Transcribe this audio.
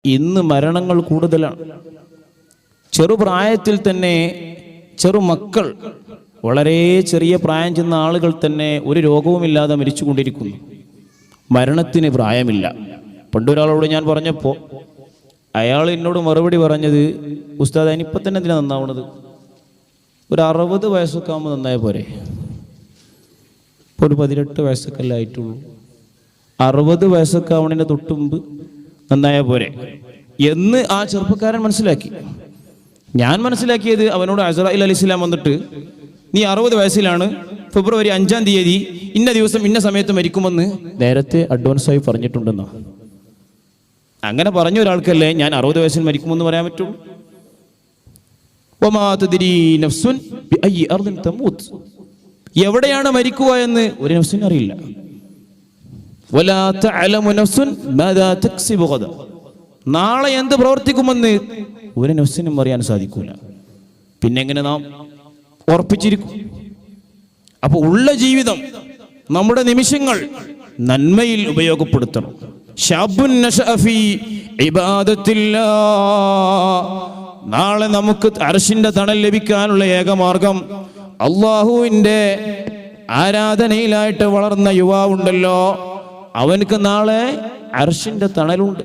ഇന്ന് മരണങ്ങൾ കൂടുതലാണ്. ചെറുപ്രായത്തിൽ തന്നെ ചെറുമക്കൾ, വളരെ ചെറിയ പ്രായം ചെന്ന ആളുകൾ തന്നെ ഒരു രോഗവുമില്ലാതെ മരിച്ചുകൊണ്ടിരിക്കുന്നു. മരണത്തിന് പ്രായമില്ല. പണ്ടൊരാളോട് ഞാൻ പറഞ്ഞപ്പോൾ അയാൾ എന്നോട് മറുപടി പറഞ്ഞത്, ഉസ്താദ് അതിനിപ്പം തന്നെ എന്തിനാ നന്നാവണത്, ഒരു 60 വയസ്സൊക്കെ ആകുമ്പോൾ നന്നായ പോരെ, ഇപ്പോൾ ഒരു 18 വയസ്സൊക്കെ അല്ലേ ആയിട്ടുള്ളൂ, 60 വയസ്സൊക്കെ ആവണതിൻ്റെ തൊട്ട് മുമ്പ് നന്നായ പോരെ എന്ന് ആ ചെറുപ്പക്കാരൻ മനസ്സിലാക്കി. ഞാൻ മനസ്സിലാക്കിയത്, അവനോട് അസ്രാഈൽ അലൈഹിസ്സലാം വന്നിട്ട് നീ 60 വയസ്സിലാണ്, ഫെബ്രുവരി 5-ാം തീയതി ഇന്ന ദിവസം ഇന്ന സമയത്ത് മരിക്കുമെന്ന് നേരത്തെ അഡ്വാൻസായി പറഞ്ഞിട്ടുണ്ടെന്നോ. അങ്ങനെ പറഞ്ഞ ഒരാൾക്കല്ലേ ഞാൻ 60 വയസ്സിൽ മരിക്കുമെന്ന് പറയാൻ പറ്റുള്ളൂ. വമാ തദ്രീ നഫ്സുൻ ബിഅയ്യി അർദിൻ തമൂത്ത്, എവിടെയാണ് മരിക്കുക എന്ന് ഒരു നഫ്സിനും അറിയില്ല. വലാ തഅലമു നഫ്സുൻ മാദാ തക്സിബു ഗദ, നാളെ എന്ത് പ്രവർത്തിക്കുമെന്ന് ഒരു നഫ്സിനും അറിയാൻ സാധിക്കൂല. പിന്നെ എങ്ങനെ നാം ഉറപ്പിച്ചിരിക്കും? അപ്പൊ ഉള്ള ജീവിതം, നമ്മുടെ നിമിഷങ്ങൾ നന്മയിൽ ഉപയോഗപ്പെടുത്തണം. ശാബുൻ നശഅ ഫീ ഇബാദത്തില്ലാ, നാളെ നമുക്ക് അർശിന്റെ തണൽ ലഭിക്കാനുള്ള ഏകമാർഗം അള്ളാഹുവിന്റെ ആരാധനയിലായിട്ട് വളർന്ന യുവാവുണ്ടല്ലോ, അവനക്ക് നാളെ അർശിന്റെ തണലുണ്ട്.